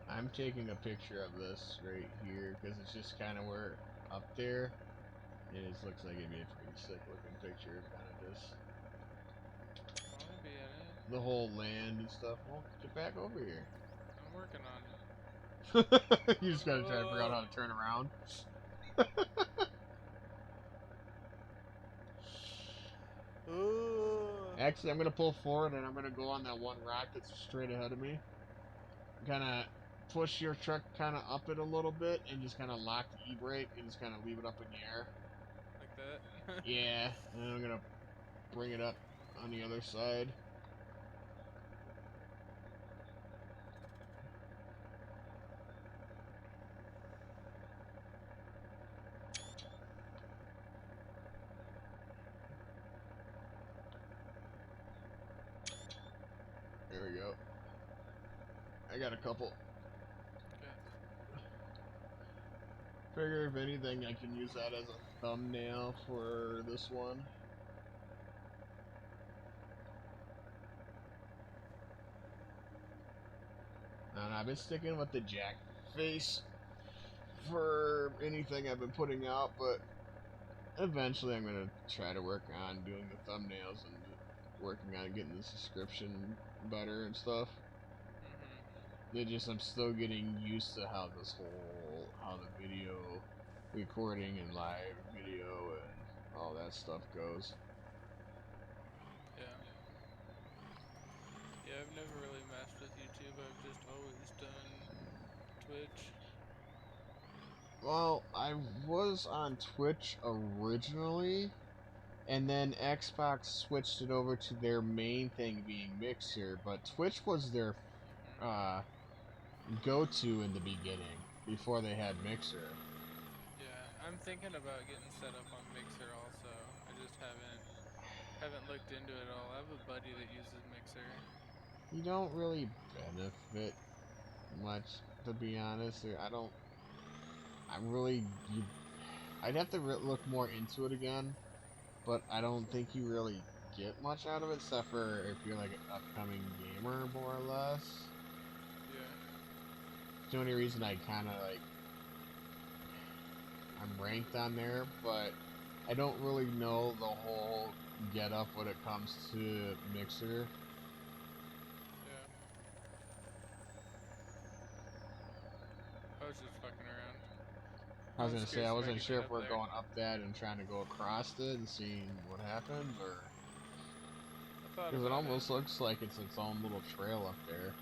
I'm taking a picture of this right here because it's just kind of where up there. It just looks like it'd be a pretty sick looking picture of kind of just I want to be in it. the whole land and stuff. Well, get back over here. I'm working on it. You just gotta try to figure out how to turn around. Ooh. Actually, I'm gonna pull forward and I'm gonna go on that one rock that's straight ahead of me. Kind of push your truck kind of up it a little bit and just kind of lock the e-brake and just kind of leave it up in the air. Like that. Yeah, and then I'm gonna bring it up on the other side. There we go. I got a couple. Okay. Figure if anything, I can use that as a thumbnail for this one. And I've been sticking with the jack face for anything I've been putting out, but eventually I'm gonna try to work on doing the thumbnails and working on getting the description better and stuff. Mhm. I'm still getting used to how the video recording and live video and all that stuff goes. Yeah. Yeah, I've never really messed with YouTube. I've just always done Twitch. Well, I was on Twitch originally, and then Xbox switched it over to their main thing being Mixer, but Twitch was their Mhm. uh, go-to in the beginning before they had Mixer. Yeah, I'm thinking about getting set up on Mixer also. I just haven't looked into it all. I have a buddy that uses Mixer. You don't really benefit much, to be honest. I don't. I really. You, I'd have to look more into it again, but I don't think you really get much out of it, except for if you're like an upcoming gamer, more or less. Yeah. The only reason I kind of like I'm ranked on there, but I don't really know the whole get up when it comes to Mixer. Yeah. I was just fucking around. I I was was gonna say I curious about wasn't getting sure if up we're there. going up that and trying to go across it and seeing what happens, or thought Because it about it. almost looks like it's its own little trail up there.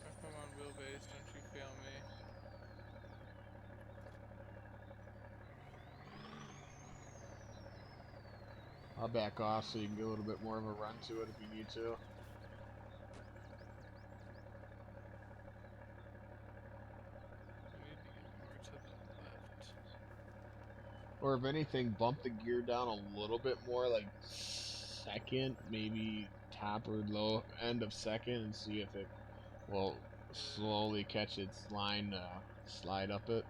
If I'm on wheelbase, don't you fail me. I'll back off so you can get a little bit more of a run to it if you need to. I need to get more to the left. Or if anything, bump the gear down a little bit more, like second, maybe top or low end of second, and see if it will slowly catch its line, slide up it.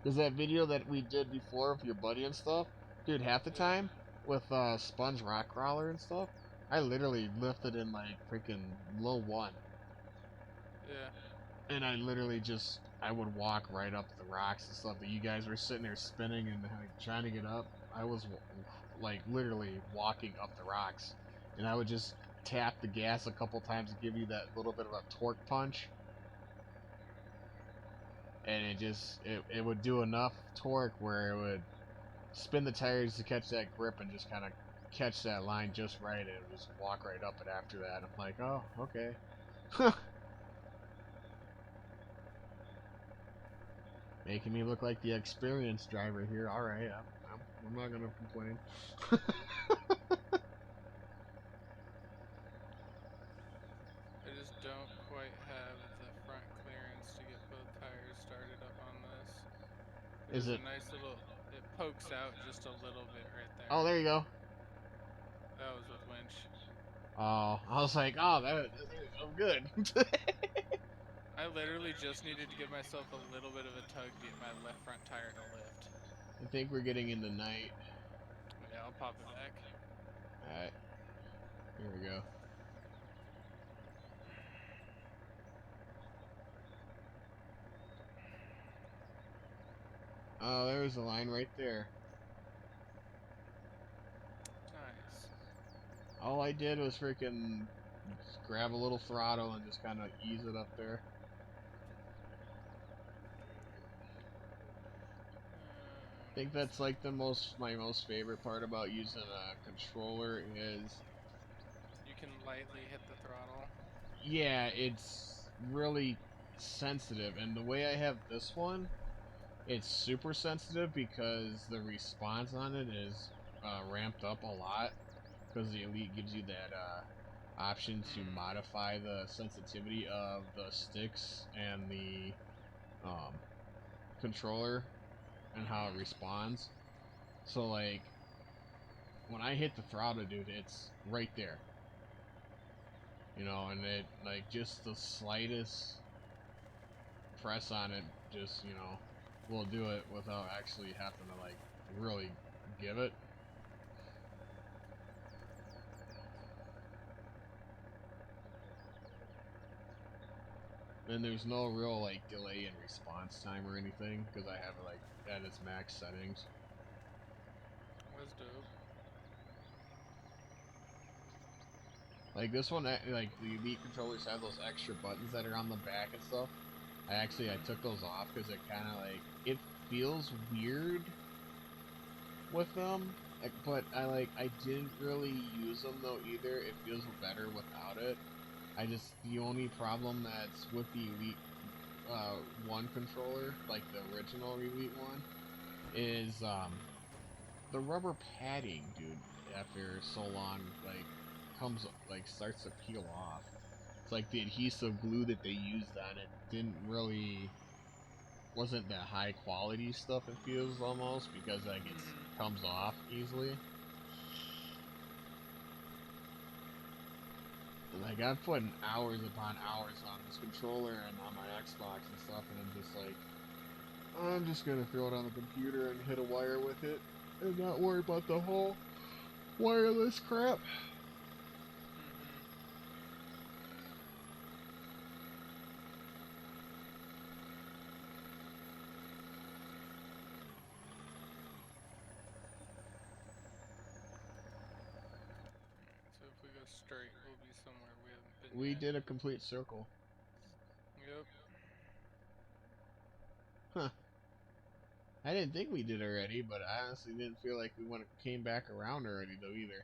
Because that video that we did before with your buddy and stuff, dude, half the Yeah. time with sponge rock crawler and stuff, I literally lifted in like freaking low one. Yeah. And I literally just I would walk right up the rocks and stuff that you guys were sitting there spinning and like, trying to get up. I was like literally walking up the rocks, and I would just tap the gas a couple times to give you that little bit of a torque punch, and it would do enough torque where it would spin the tires to catch that grip and just kind of catch that line just right, and it would just walk right up it after that. I'm like, oh, okay. Making me look like the experienced driver here. All right, I'm not gonna complain. I just don't quite have the front clearance to get both tires started up on this. Is There's a it? nice little, it pokes out just a little bit right Oh, there. there you go. That was with winch. Oh, I was like, oh, I'm good. I literally just needed to give myself a little bit of a tug to get my left front tire to lift. I think we're getting into night. Yeah, I'll pop it back. All right, here we go. Oh, there's a line right there. Nice. All I did was freaking grab a little throttle and just kind of ease it up there. I think that's Let's like the my most favorite part about using a controller is, You can lightly hit the throttle. yeah, it's really sensitive. And the way I have this one, it's super sensitive because the response on it is ramped up a lot because the Elite gives you that option to Mm. modify the sensitivity of the sticks and the um, controller and how it Mhm. responds. So like when I hit the throttle, dude, it's right there. You know, and it like just the slightest press on it, just will do it without actually having to like really give it. And there's no real like delay in response time or anything because I have it like at its max settings. That's dope. Like this one, like the Elite controllers have those extra buttons that are on the back and stuff. I Mhm. took those off because it kind of like it feels weird with them. But I didn't really use them though either. It feels better without it. The only problem that's with the Elite one controller, like the original Elite one, is the rubber padding, dude. After so long, like comes like starts to peel off. It's like the adhesive glue that they used on it didn't really wasn't that high quality stuff. It feels almost because like it Mhm. comes off easily. Like I've put hours upon hours on this controller and on my Xbox and stuff, and I'm just gonna throw it on the computer and hit a wire with it, and not worry about the whole wireless crap. Mhm. Alright, so if we go straight, we'll be somewhere we haven't been we did a complete circle. Yep. Huh. I didn't think we did already, but I honestly didn't feel like we came back around already though either.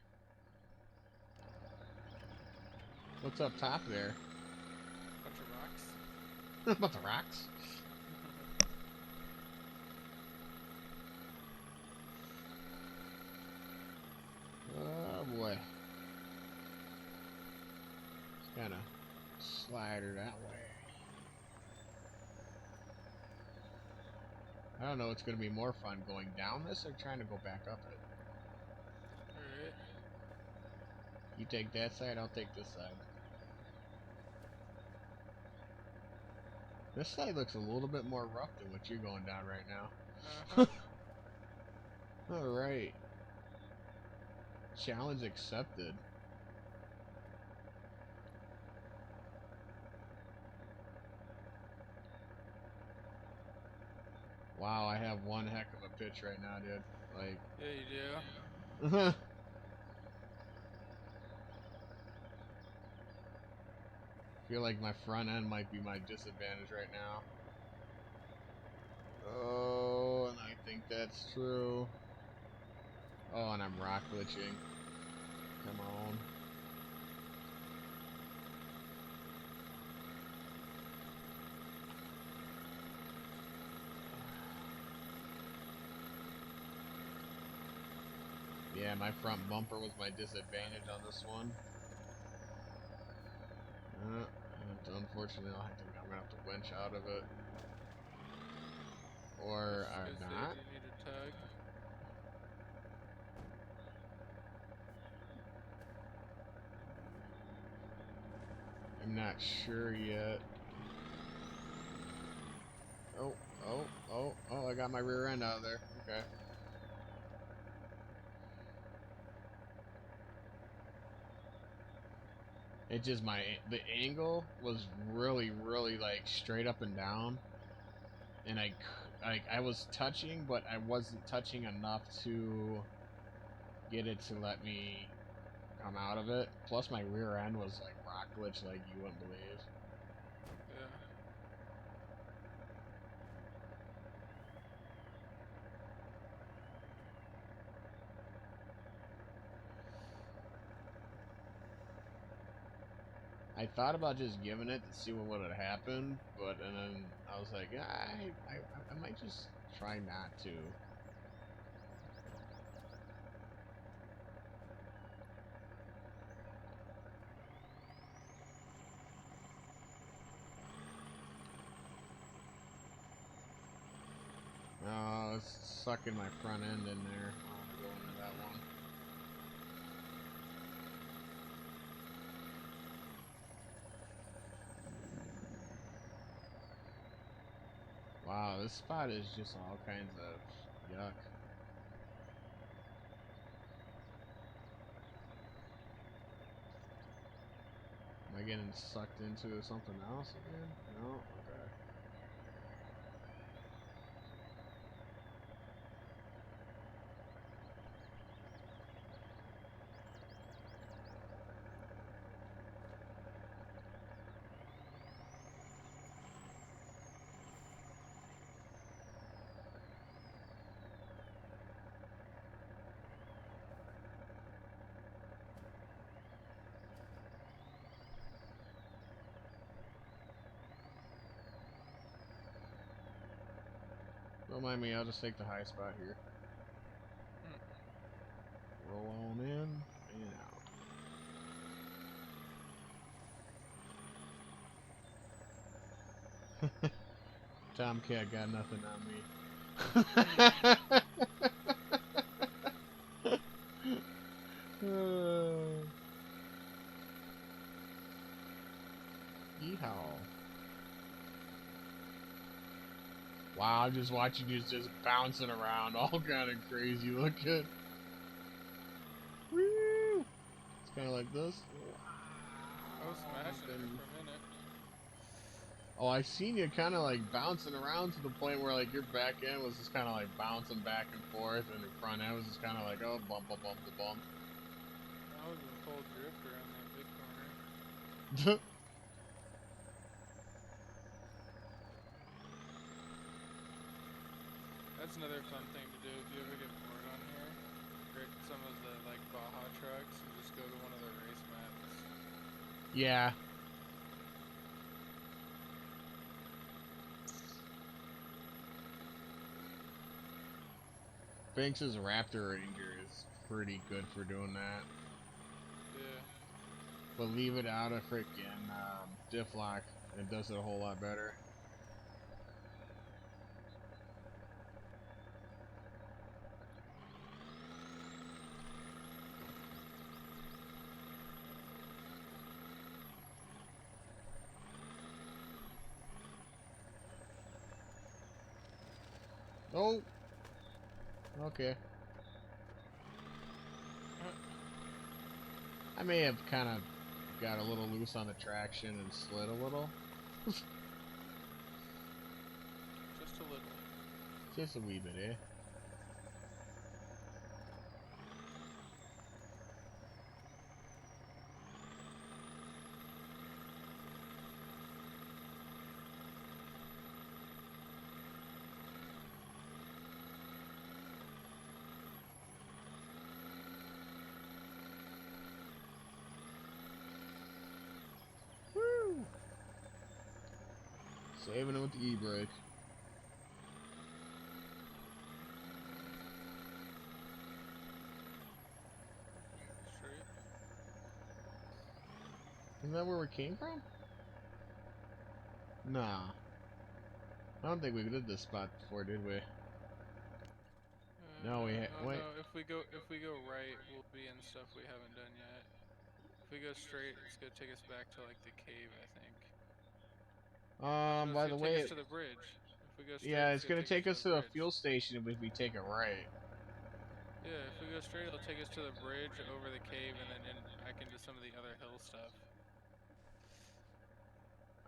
What's up top there? Bunch of rocks. About the rocks? Oh boy. It's kind of slider that way. I don't know what's going to be more fun, going down this or trying to go back up it. Alright. You take that side, I'll take this side. This side looks a little bit more rough than what you're going down right now. Uh-huh. Alright. Challenge accepted. Wow, I have one heck of a pitch right now, dude. Like, Yeah, you do. feel like my front end might be my disadvantage right now. Oh, and I think that's true. Oh, and I'm rock glitching. Come on. Yeah, my front bumper was my disadvantage on this one. Unfortunately, I think I'm gonna have to winch out of it, I was or just I'm gonna say, not. do you need a tug? I'm not sure yet. Oh, oh! I got my rear end out of there. Okay. It just the angle was really like straight up and down, and I was touching, but I wasn't touching enough to get it to let me come out of it. Plus, my rear end was like rock glitch like you wouldn't believe. Yeah. I thought about just giving it to see what would have happened, and then I was like, I might just try not to. Oh, it's sucking my front end in there. I want to go into that one. Wow, this spot is just all kinds of yuck. Am I getting sucked into something else again? No? Okay. Don't mind me, I'll just take the high spot here. Hmm. Roll on in and out. Tomcat got nothing on me. Yeehaw. Wow, I'm just watching you just bouncing around, all kind of crazy looking. Woo! It's kind of like this. I was Wow. smashing there for a minute. Oh, I seen you kind of like bouncing around to the point where like your back end was just kind of like bouncing back and forth, and your front end was just kind of like, oh, bump, bump, bump, bump. I was in full drift around that big corner. That's another fun thing to do if you ever get bored on here. Get some of the like Baja trucks and just go to one of the race maps. Yeah. Banks's Raptor Ranger is pretty good for doing that. Yeah. But leave it out of freaking diff lock. It does it a whole lot better. Oh! Okay. I may have kind of got a little loose on the traction and slid a little. Just a little. Just a wee bit, eh? Woo! Saving it with the e-brake. Straight. Isn't that where we came from? Nah. I don't think we did this spot before, did we? No, Oh wait. no, if we go right, we'll be in stuff we haven't done yet. If we go straight, it's gonna take us back to like the cave, I think. No, it's By gonna the take us way, to the bridge. If we go straight, yeah, it's it's gonna gonna take us take to us the to a bridge. fuel station if we take a right. Yeah, if we go straight, it'll take us to the bridge over the cave and then back into some of the other hill stuff.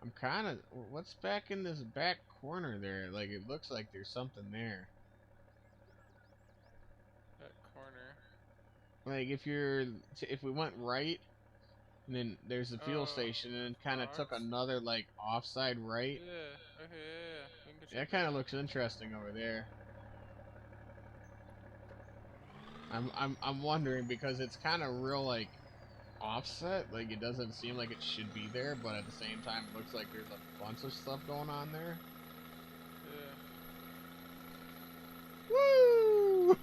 I'm kind of. What's back in this back corner there? Like, it looks like there's something there. That corner. Like, if we went right, and then there's the fuel Oh, station, and then kind of took rocks. another, like, offside right. Yeah. Okay. Yeah. We can go check That that kind of out. looks interesting over there. I'm wondering because it's kind of real, like, offset. Like, it doesn't seem like it should be there, but at the same time, it looks like there's a bunch of stuff going on there. Yeah. Woo!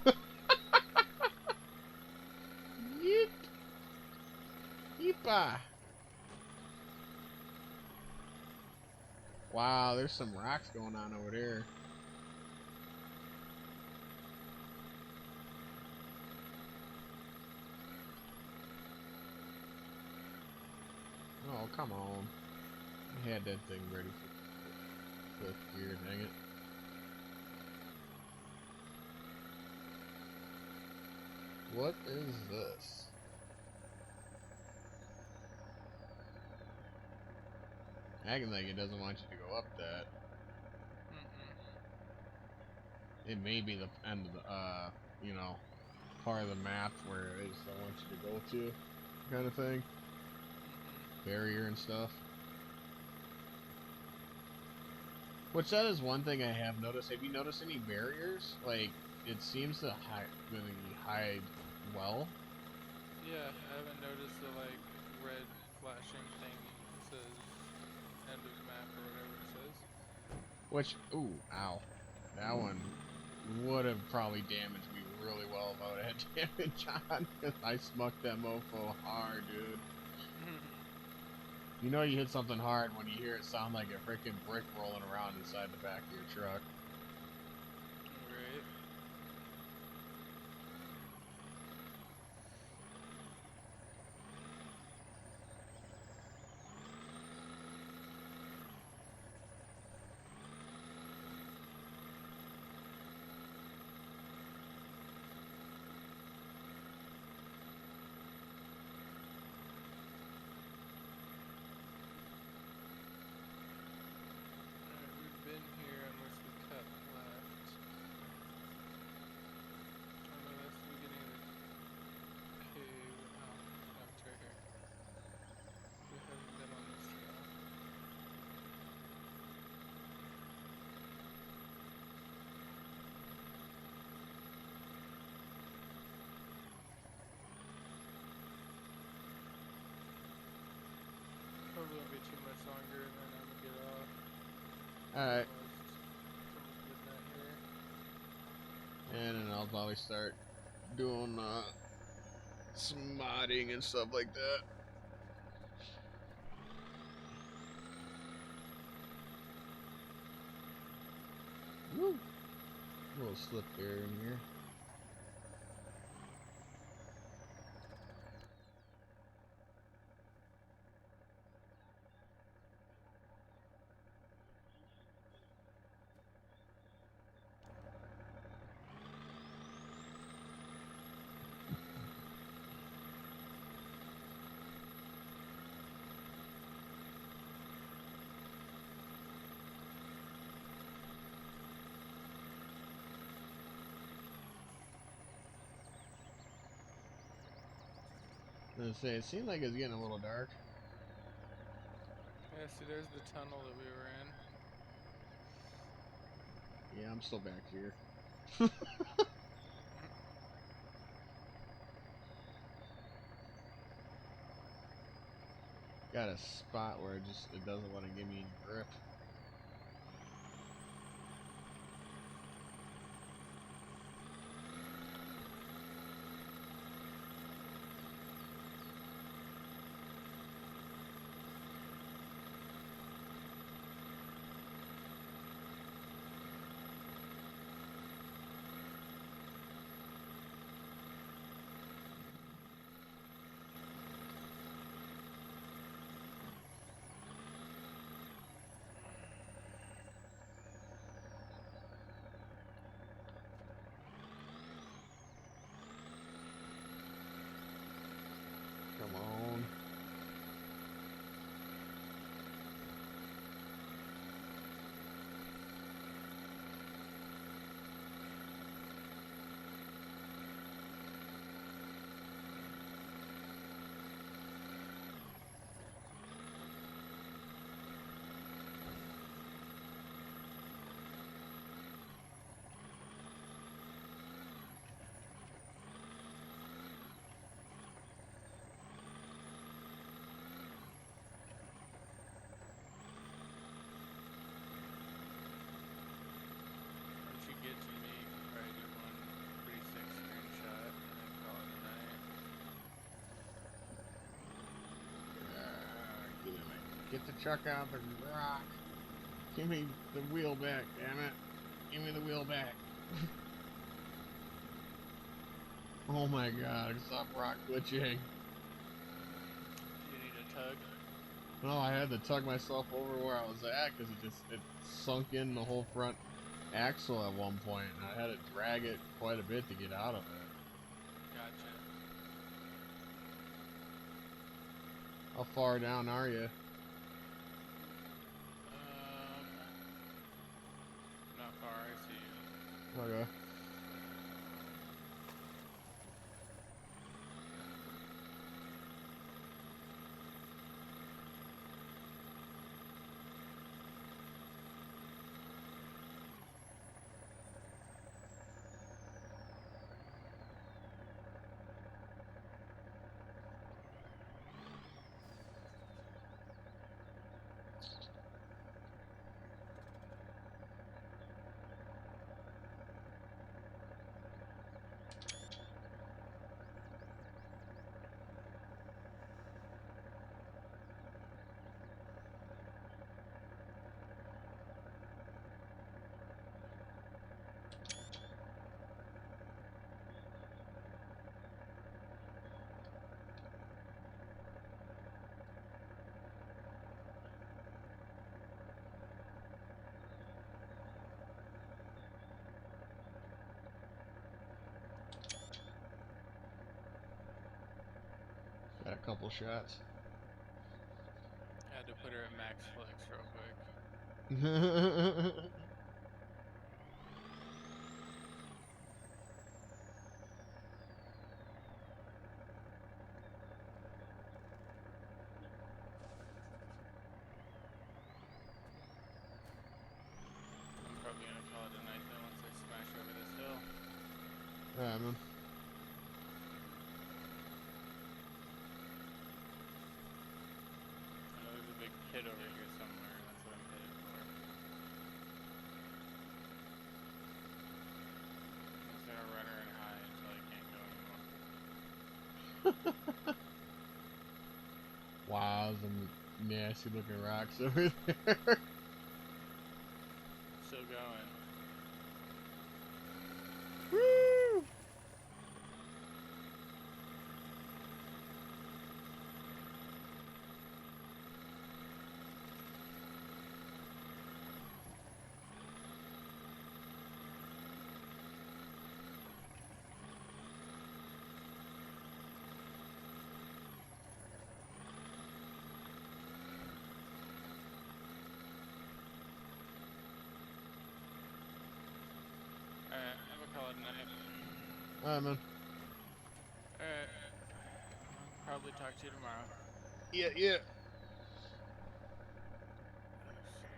Yeet! Yeepa! Wow, there's some rocks going on over there. Oh, come on. I had that thing ready for fifth gear, dang it. What is this? Acting like it doesn't want you to go up that. Mm-mm. It may be the end of the, you know, part of the map where it just don't want you to go to, kind of thing. Mm-hmm. Barrier and stuff. Which that is one thing I have noticed. Have you noticed any barriers? Like, it seems to hide well. Yeah, I haven't noticed the like red flashing thing that says end of map or whatever it says. Which, ooh, ow. That one would have probably damaged me really well if I would have had damage on, because I smucked that mofo hard, dude. You know you hit something hard when you hear it sound like a freaking brick rolling around inside the back of your truck. Right. Alright, we've been here unless we cut Alright. So we'll put that here. And then I'll probably start doing some modding and stuff like that. Woo! A little slip there in here. I was gonna say, it seemed like it's getting a little dark. Yeah, see, there's the tunnel that we were in. Yeah, I'm still back here. Got a spot where it doesn't want to give me grip. Come on. Once you get to me, you can probably do one pretty sick screenshot and then call it a night. Get the truck out the rock. Give me the wheel back, damn it. Give me the wheel back. Oh my god, stop rock glitching. You need a tug? No, I had to tug myself over where I was at because it sunk in the whole front axle at one point, and I had to drag it quite a bit to get out of it. Gotcha. How far down are you? Not far, I see you. Okay. Got a couple shots. I had to put her at max flex real quick. I'm probably gonna call it a night then once I smash over this hill. Alright, man. I know there's a big pit over here somewhere, that's what I'm headed for. Wow, some nasty looking rocks over there. Still going. Woo! Alright, I'm gonna call it a night. Alright, man. Alright. I'll probably talk to you tomorrow. Yeah, yeah. Exit.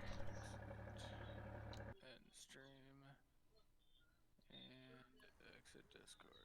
End stream. And exit Discord.